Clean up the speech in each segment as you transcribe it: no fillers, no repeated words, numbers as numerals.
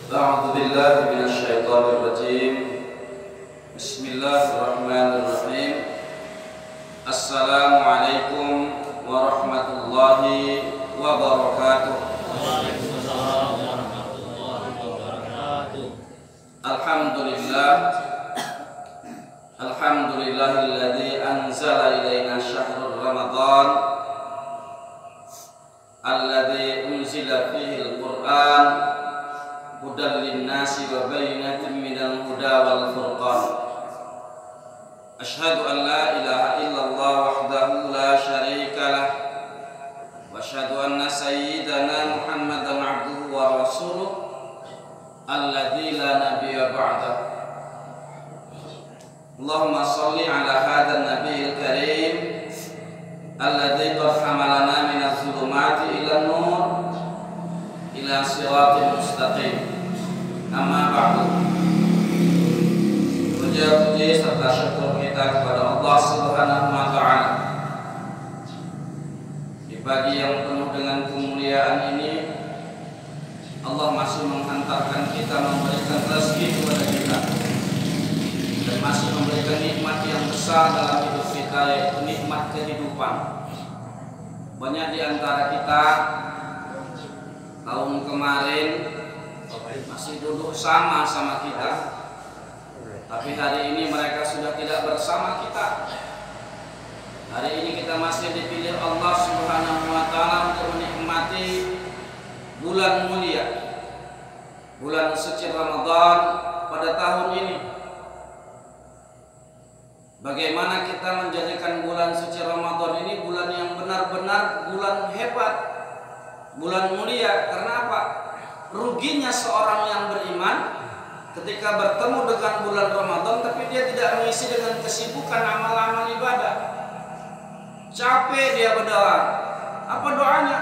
A'udzu billahi minasyaitonir rajim. Bismillahirrahmanirrahim. Assalamualaikum warahmatullahi wabarakatuh. Waalaikumsalam warahmatullahi wabarakatuh. Alhamdulillahilladzi anzala ilaina syahrul Ramadan alladzi unzila fihi al-Qur'an hudan lin-nasi wa bayyinatin minal huda wal furqan. Asyhadu an la ilaha illallah wahdahu la syarika lah wa asyhadu anna sayyidana Muhammadan abduhu wa rasuluh alladzi la nabiyya ba'dahu. Allahumma shalli ala hadzal nabiyil karim alladzi qad hamalana minadh dhulumati ilan nur ila siratil mustaqim. Amma ba'du. Puji serta syukur kita kepada Allah Subhanahu wa taala. Di pagi yang penuh dengan kemuliaan ini, Allah masih menghantarkan kita, memberikan rezeki kepada kita, dan masih memberikan nikmat yang besar dalam hidup kita, yaitu nikmat kehidupan. Banyak di antara kita tahun kemarin masih duduk sama kita, tapi hari ini mereka sudah tidak bersama kita. Hari ini kita masih dipilih Allah Subhanahu wa taala untuk menikmati bulan mulia, bulan suci Ramadan pada tahun ini. Bagaimana kita menjadikan bulan suci Ramadan ini bulan yang benar-benar bulan hebat, bulan mulia? Karena apa? Ruginya seorang yang beriman ketika bertemu dengan bulan Ramadan tapi dia tidak mengisi dengan kesibukan amal-amal ibadah. Capek dia berdoa. Apa doanya?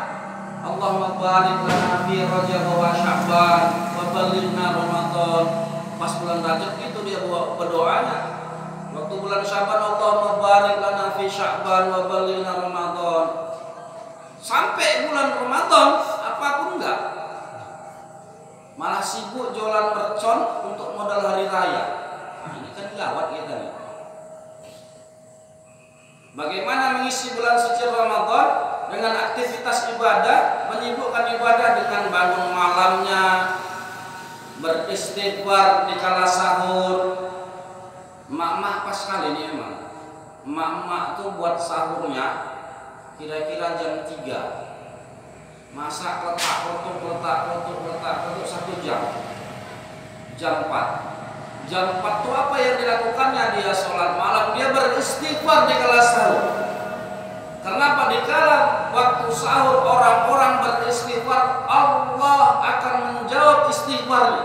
Allahumma barik lana fi Rajab wa Sya'ban wa ballighna Ramadan. Pas bulan Rajab itu dia berdoanya. Waktu bulan Sya'ban, Allahumma barik lana fi Sya'ban wa ballighna Ramadan. Sampai bulan Ramadan apapun enggak, malah sibuk jualan mercon untuk modal hari raya. Nah, ini kan gawat kita nih. Bagaimana mengisi bulan suci Ramadan dengan aktivitas ibadah, menyibukkan ibadah dengan bangun malamnya, beristighfar di kala sahur. Emak-emak pas kali ini emang. Emak-emak tuh buat sahurnya kira-kira jam 3. Masak letak-letuk 1 jam. Jam 4 itu apa yang dilakukannya? Dia sholat malam, dia beristighfar di kala sahur. Kenapa? Di kala waktu sahur orang-orang beristighfar, Allah akan menjawab istighfarnya.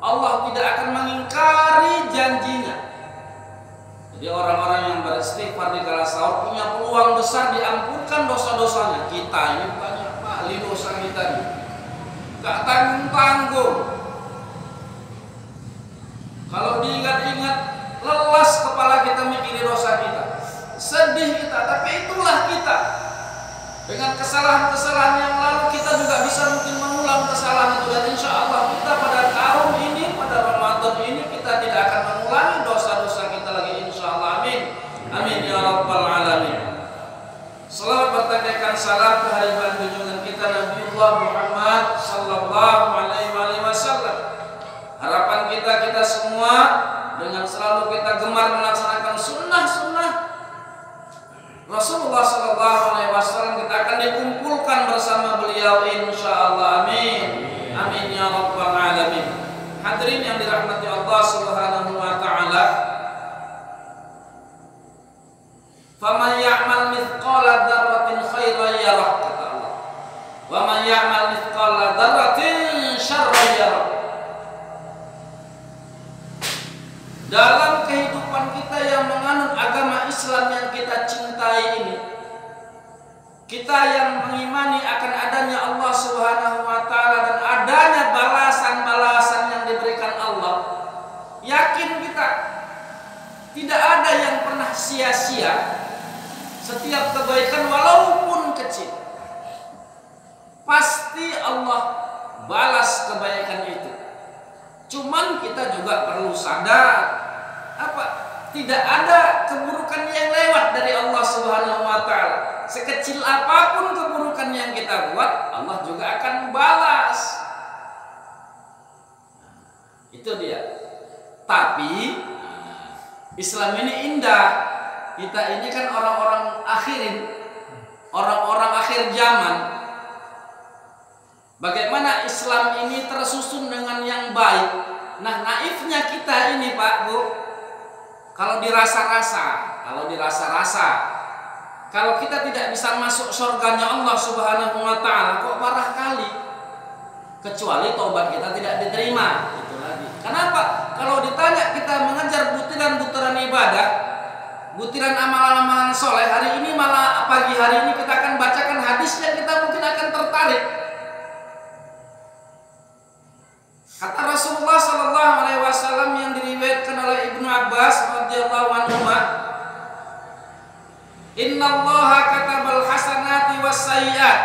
Allah tidak akan mengingkari janjinya. Jadi orang-orang yang beristighfar di kala sahur punya peluang besar diampunkan dosa-dosanya. Kita ini banyak kali dosa kita ini, gak tanggung-tanggung. Kalau diingat-ingat, lelas kepala kita mikiri dosa kita, sedih kita. Tapi itulah kita. Dengan kesalahan-kesalahan yang lalu kita juga bisa mungkin mengulang kesalahan itu. Dan insya Allah kita pada tahun ini, pada Ramadan ini, kita tidak akan mengulangi dosa-dosa kita lagi, insya Allah. Amin. Amin ya rabbal alamin. Selawat bertanyakan salam kehadiran junjungan kita Nabiullah Muhammad sallallahu alaihi wasallam. Harapan kita semua dengan selalu kita gemar melaksanakan sunnah-sunnah Rasulullah sallallahu alaihi wasallam, kita akan dikumpulkan bersama beliau insyaallah. Amin. Amin ya rabbal alamin. Hadirin yang dirahmati Allah Subhanahu wa taala. Faman ya'mal mithqala dzarratin khairan yarah, kata Allah. Wa man ya'mal mithqala dzarratin syarran yarah. Dalam kehidupan kita yang menganut agama Islam yang kita cintai ini, kita yang mengimani akan adanya Allah Subhanahu wa taala dan adanya balasan-balasan yang diberikan Allah, yakin kita tidak ada yang pernah sia-sia. Setiap kebaikan walaupun kecil, pasti Allah balas kebaikan beriman kita juga perlu sadar apa? Tidak ada keburukan yang lewat dari Allah Subhanahu wa taala. Sekecil apapun keburukan yang kita buat, Allah juga akan balas. Itu dia. Tapi Islam ini indah. Kita ini kan orang-orang akhirin, orang-orang akhir zaman. Bagaimana Islam ini tersusun dengan yang baik. Nah, naifnya kita ini Pak Bu, kalau dirasa-rasa, kalau kita tidak bisa masuk surganya Allah Subhanahu wa taala, kok parah kali. Kecuali taubat kita tidak diterima. Itu lagi. Kenapa? Kalau ditanya kita mengejar butiran-butiran ibadah, butiran amalan-amalan soleh, hari ini malah pagi hari ini kita akan bacakan hadis yang kita mungkin akan tertarik. Kata Rasulullah sallallahu alaihi wasallam yang diriwayatkan oleh Ibnu Abbas radhiyallahu anhu, "Innallaha katabal hasanati was sayyi'at."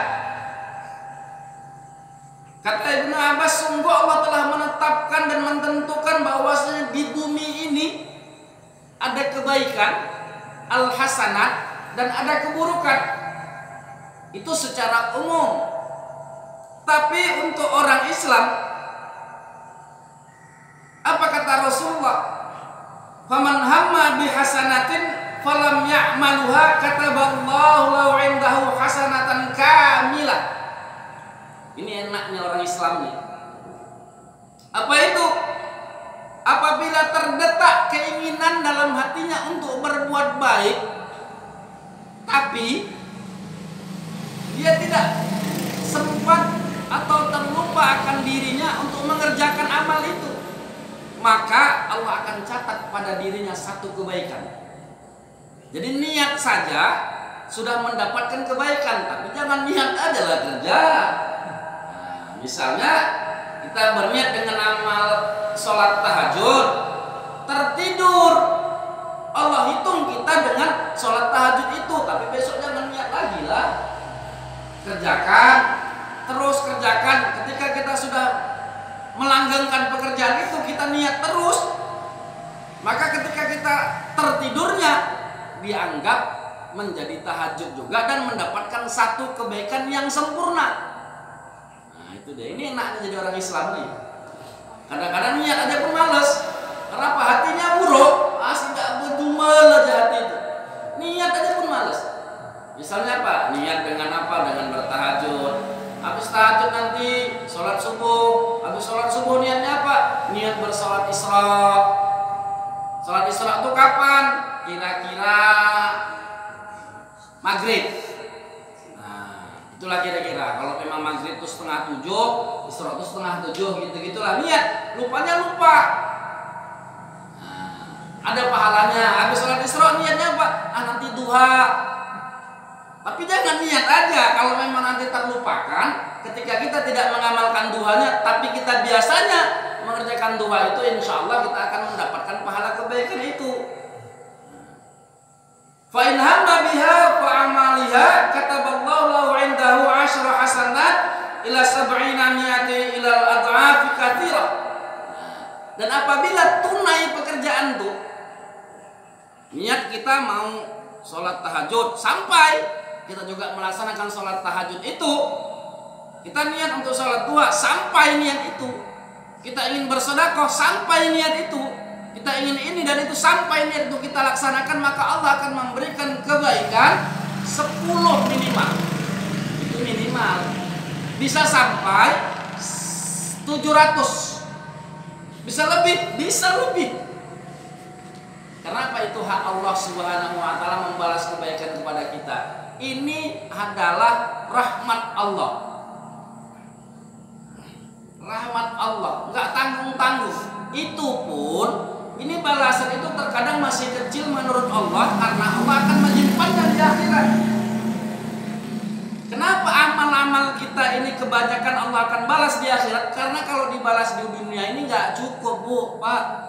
Kata Ibnu Abbas, sungguh Allah telah menetapkan dan menentukan bahwasanya di bumi ini ada kebaikan, al-hasanat, dan ada keburukan. Itu secara umum. Tapi untuk orang Islam, apa kata Rasulullah? Faman hamma bihasanatin falam ya'maluha kataballahu lahu 'indahu hasanatan kamilah. Ini enaknya orang Islam nih. Apa itu? Apabila terdetak keinginan dalam hatinya untuk berbuat baik, tapi dia tidak sempat atau terlupa akan dirinya untuk mengerjakan amal itu, maka Allah akan catat pada dirinya satu kebaikan. Jadi niat saja sudah mendapatkan kebaikan, tapi jangan niat aja lah kerja. Nah, misalnya kita berniat dengan amal sholat tahajud, tertidur, Allah hitung kita dengan sholat tahajud itu, tapi besok jangan niat lagi lah. Kerjakan, terus kerjakan. Ketika kita sudah melanggengkan pekerjaan itu, kita niat terus, maka ketika kita tertidurnya dianggap menjadi tahajud juga dan mendapatkan satu kebaikan yang sempurna. Nah itu dia, ini enaknya jadi orang Islam nih. Kadang-kadang niat aja pun males. Kenapa? Hatinya buruk, asli gak berdumel aja hati itu. Niat aja pun males. Misalnya apa? Niat dengan apa? Dengan bertahajud. Habis tahajud nanti sholat subuh. Habis sholat subuh niatnya apa? Niat bersolat Isra. Sholat Isra itu kapan? Kira-kira maghrib. Nah, itulah kira-kira. Kalau memang maghrib itu 6:30, Isra itu 6:30, gitu-gitulah niat. Lupanya lupa. Nah, ada pahalanya. Habis sholat Isra niatnya apa? Nanti duha. Tapi jangan niat aja. Kalau memang nanti terlupakan, ketika kita tidak mengamalkan duhanya, tapi kita biasanya mengerjakan duha itu, insya Allah kita akan mendapatkan pahala kebaikan itu. Fa in hamma biha fa amaliha kataballahu lahu 'indahu 'asyra hasanat ila 700 ila al-ad'af katsira. Dan apabila tunai pekerjaan itu, niat kita mau sholat tahajud, sampai kita juga melaksanakan sholat tahajud itu, kita niat untuk sholat duha, sampai niat itu, kita ingin bersedekah, sampai niat itu, kita ingin ini dan itu, sampai niat itu kita laksanakan, maka Allah akan memberikan kebaikan 10 minimal. Itu minimal. Bisa sampai 700. Bisa lebih, bisa lebih. Kenapa? Itu hak Allah Subhanahu wa taala membalas kebaikan kepada kita. Ini adalah rahmat Allah. Rahmat Allah, enggak tanggung-tanggung. Itu pun, ini balasan itu terkadang masih kecil menurut Allah, karena Allah akan menyimpannya di akhirat. Kenapa amal-amal kita ini kebanyakan Allah akan balas di akhirat? Karena kalau dibalas di dunia ini nggak cukup, Bu, Pak.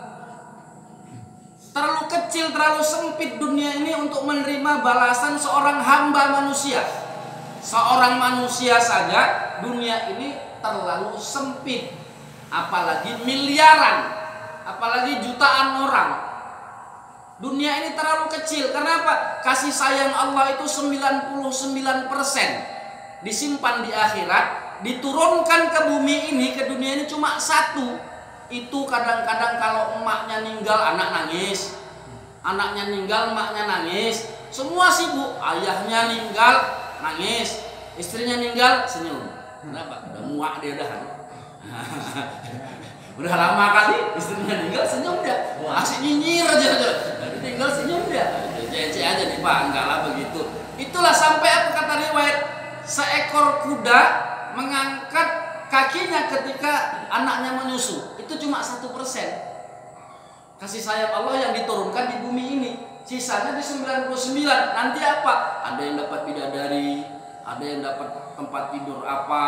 Terlalu kecil, terlalu sempit dunia ini untuk menerima balasan seorang hamba manusia. Seorang manusia saja dunia ini terlalu sempit, apalagi miliaran. apalagi jutaan orang. Dunia ini terlalu kecil. Kenapa? Kasih sayang Allah itu 99% disimpan di akhirat, diturunkan ke bumi ini, ke dunia ini cuma 1. Itu kadang-kadang kalau emaknya meninggal anak nangis, anaknya meninggal emaknya nangis, semua sibuk. Ayahnya meninggal nangis, istrinya meninggal senyum. Kenapa? Udah muak dia udah. Udah lama kali istrinya meninggal senyum dia, asik nyinyir aja. Tinggal senyum dia, cece aja nih Pak, enggak lah begitu. Itulah sampai apa kata riwayat, seekor kuda mengangkat kakinya ketika anaknya menyusu. Itu cuma 1% kasih sayang Allah yang diturunkan di bumi ini. Sisanya di 99. Nanti apa? Ada yang dapat bidadari, ada yang dapat tempat tidur apa,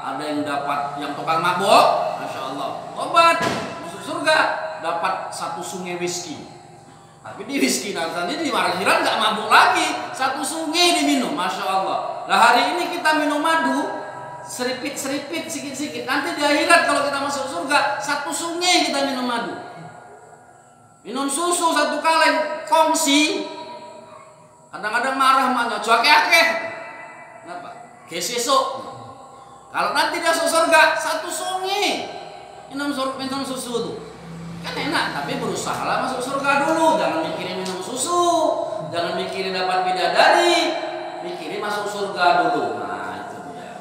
ada yang dapat yang tukang mabok, Masya Allah, obat masuk surga, dapat 1 sungai whisky. Tapi di whisky nanti di akhirat nggak mabuk lagi, 1 sungai diminum, Masya Allah. Nah hari ini kita minum madu, seripit-seripit, sikit-sikit. Nanti di akhirat kalau kita masuk surga, 1 sungai kita minum madu. Minum susu 1 kaleng, kongsi. Kadang-kadang marah maknya, cuake-ake. Kenapa? Kesesok. Kalau nanti dia masuk surga, 1 sungai minum susu tuh. Kan enak, tapi berusaha lah masuk surga dulu. Jangan mikirin minum susu, jangan mikirin dapat bidadari, mikirin masuk surga dulu. Nah itu dia.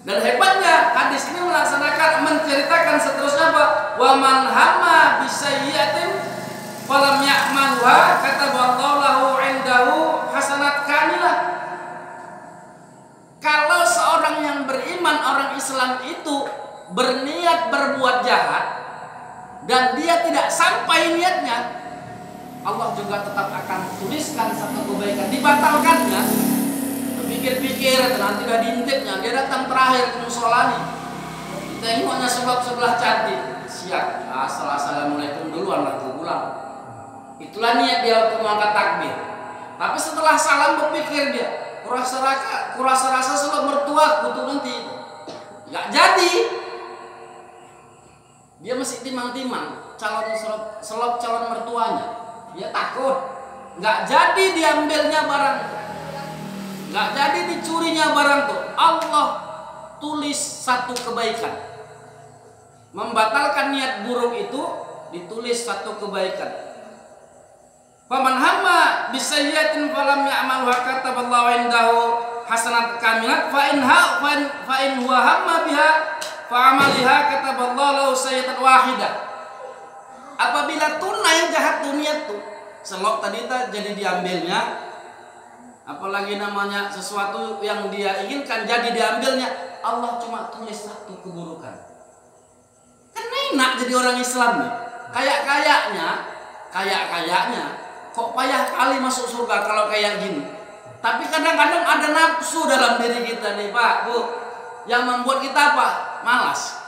Dan hebatnya hadis ini menceritakan seterusnya apa? Wa man hamma bisayyi'atin falam ya'malha kataballahu lahu 'indahu hasanat kamilah. Kalau seorang yang beriman, orang Islam itu berniat berbuat jahat dan dia tidak sampai niatnya, Allah juga tetap akan tuliskan 1 kebaikan. Dibatalkannya, berpikir-pikir nanti udah diintipnya, dia datang terakhir ke musola nih, tengoknya sebab sebelah cantik, siap, assalamualaikum duluan lah tuh pulang. Itulah niat dia untuk mengangkat takbir. Tapi setelah salam berpikir dia, kurasa-rasa sebab mertua kutu nanti nggak jadi. Dia masih timang-timang calon mertuanya. Dia takut nggak jadi diambilnya barang, nggak jadi dicurinya barang tuh. Allah tulis 1 kebaikan. Membatalkan niat buruk itu ditulis 1 kebaikan. Faman hamma bisayyi'atin falam ya'malha kataballahu 'indahu hasanat kamilat fa in huwa hamma biha fa'amaliha kataballahu lahu sayyi'atan wahidah. Apabila tunai jahat dunia tuh, selok tadi jadi diambilnya, apalagi namanya sesuatu yang dia inginkan jadi diambilnya, Allah cuma tulis 1 keburukan. Kan enak jadi orang Islam nih. Kayak-kayaknya kok payah kali masuk surga kalau kayak gini. Tapi kadang-kadang ada nafsu dalam diri kita nih Pak, Bu, yang membuat kita apa? Malas.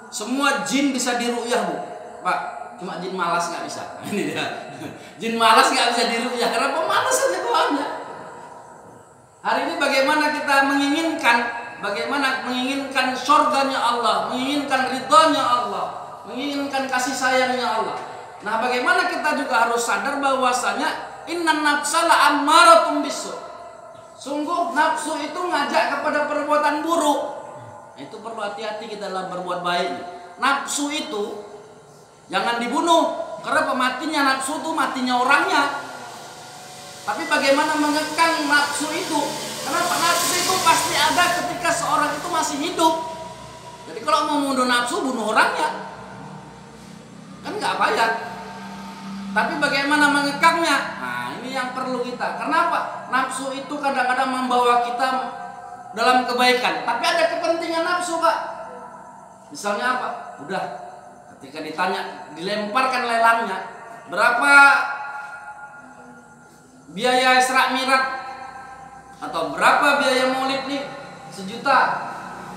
Semua jin bisa diru'yah Bu, Pak, cuma jin malas nggak bisa. Ini dia. Jin malas nggak bisa diru'yah karena pemalas aja bawaannya. Hari ini bagaimana kita menginginkan surganya Allah, menginginkan ridhonya Allah, menginginkan kasih sayangnya Allah. Nah, bagaimana kita juga harus sadar bahwasanya innan nafsa la'ammaratun bisu'. Sungguh nafsu itu ngajak kepada perbuatan buruk. Itu perlu hati-hati kita dalam berbuat baik. Nafsu itu jangan dibunuh, karena pematinya nafsu itu matinya orangnya. Tapi bagaimana mengekang nafsu itu? Karena nafsu itu pasti ada ketika seorang itu masih hidup. Jadi kalau mau bunuh nafsu, bunuh orangnya, kan nggak payah. Tapi bagaimana mengekangnya? Nah ini yang perlu kita. Kenapa? Nafsu itu kadang-kadang membawa kita dalam kebaikan, tapi ada kepentingan nafsu Pak. Misalnya apa? Udah, ketika ditanya, dilemparkan lelangnya, berapa biaya Isra Mi'raj atau berapa biaya Maulid nih? 1 juta.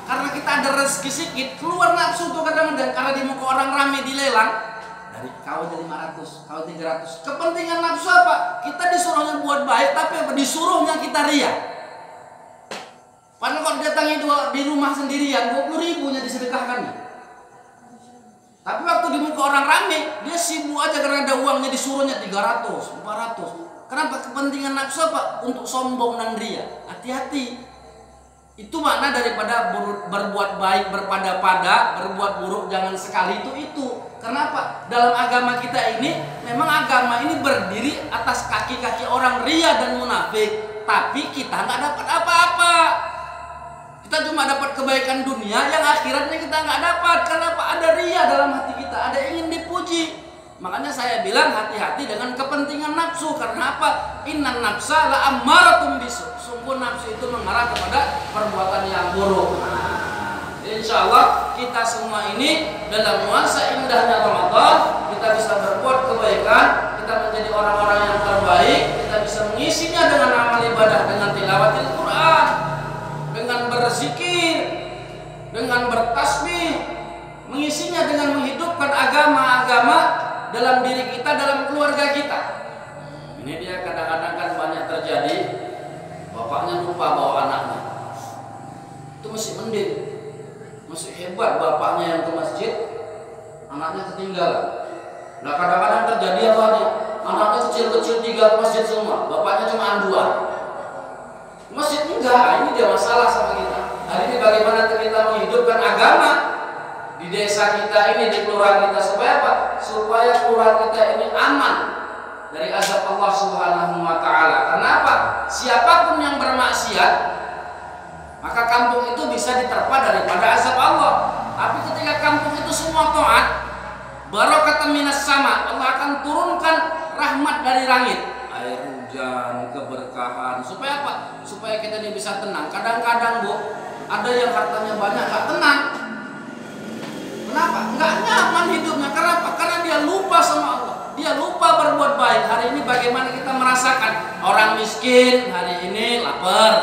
Karena kita ada rezeki sedikit, keluar nafsu tuh kadang-kadang, karena di muka orang ramai dilelang. Dari kau jadi 500, kau 300. Kepentingan nafsu apa? Kita disuruhnya buat baik, tapi apa? Disuruhnya kita ria. Padahal kalau datangi di rumah sendirian, 20.000-nya disedekahkan. Tapi waktu di muka orang rame, dia sibuk aja karena ada uangnya, disuruhnya 300, 400. Kenapa? Kepentingan nafsu apa? Untuk sombong dan ria. Hati-hati. Itu makna daripada berbuat baik berpada-pada, berbuat buruk jangan sekali itu. Kenapa? Dalam agama kita ini, memang agama ini berdiri atas kaki-kaki orang ria dan munafik. Tapi kita nggak dapat apa-apa. Kita cuma dapat kebaikan dunia, yang akhiratnya kita nggak dapat. Kenapa? Ada ria dalam hati kita, ada ingin dipuji. Makanya saya bilang hati-hati dengan kepentingan nafsu. Karena apa? Innan nafsa la ammaratum bisu. Sungguh nafsu itu mengarah kepada perbuatan yang buruk. Insya Allah kita semua ini dalam nuansa indahnya Ramadan, kita bisa berbuat kebaikan, kita menjadi orang-orang yang terbaik, kita bisa mengisinya dengan amal ibadah, dengan tilawatil Quran, dengan berzikir, dengan bertasbih, mengisinya dengan menghidupkan agama-agama dalam diri kita, dalam keluarga kita. Ini dia kadang-kadang kan banyak terjadi, bapaknya lupa bawa anaknya. Itu masih mending, masih hebat bapaknya yang ke masjid, anaknya ketinggalan. Nah kadang-kadang terjadi apa nih? Anaknya kecil-kecil 3 ke masjid semua, bapaknya cuma 2. Masjid enggak, ini dia masalah sama kita. Hari ini bagaimana kita menghidupkan agama di desa kita ini, di kelurahan kita, supaya apa? Supaya kelurahan kita ini aman dari azab Allah Subhanahu wa taala. Kenapa? Siapapun yang bermaksiat, maka kampung itu bisa diterpa daripada azab Allah. Tapi ketika kampung itu semua taat, barakatan minas sama, Allah akan turunkan rahmat dari langit, air hujan, keberkahan. Supaya apa? Supaya kita ini bisa tenang. Kadang-kadang Bu, ada yang hartanya banyak gak tenang. Kenapa? Nggak nyaman hidupnya. Kenapa? Karena dia lupa sama Allah. Dia lupa berbuat baik. Hari ini bagaimana kita merasakan orang miskin hari ini lapar,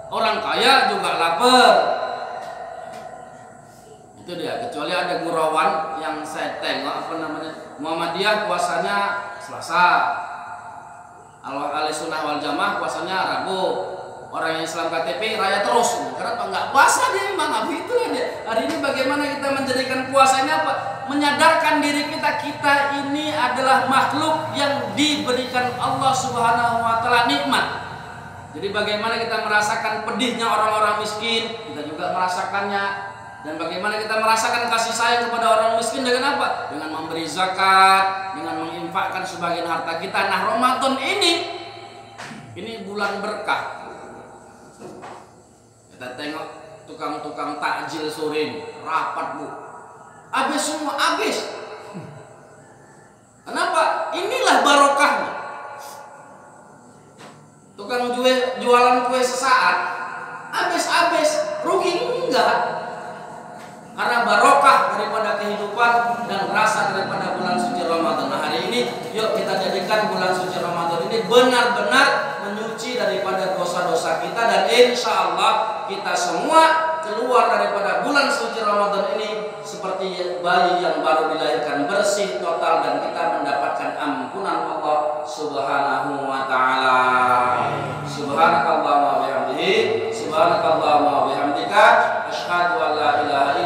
orang kaya juga lapar. Itu dia. Kecuali ada gurawan yang saya tengok, apa namanya, Muhammadiyah puasanya Selasa, Ahlussunnah wal Jamaah puasanya Rabu. Orang yang Islam KTP raya terus. Kenapa? Nggak puasa dia memang. Itulah dia. Hari ini bagaimana kita menjadikan puasanya apa? Menyadarkan diri kita, kita ini adalah makhluk yang diberikan Allah Subhanahu wa taala nikmat. Jadi bagaimana kita merasakan pedihnya orang-orang miskin, kita juga merasakannya. Dan bagaimana kita merasakan kasih sayang kepada orang miskin dengan apa? Dengan memberi zakat, dengan menginfakkan sebagian harta kita. Nah, Ramadan ini bulan berkah. Kita tengok tukang-tukang takjil sore ini, rapat Bu, habis semua, habis. Kenapa? Inilah barokahnya. Tukang jualan kue sesaat, habis, rugi enggak? Karena barokah daripada kehidupan dan rasa daripada bulan suci Ramadan. Nah hari ini, yuk kita jadikan bulan suci Ramadan ini benar-benar menyuci daripada dosa-dosa kita, dan insya Allah kita semua keluar daripada bulan suci Ramadan ini seperti bayi yang baru dilahirkan, bersih total, dan kita mendapatkan ampunan Allah Subhanahu wa taala. Subhanakallahumma wa bihamdihi, subhanakallahumma wa bihamdika, asyhadu an la ilaha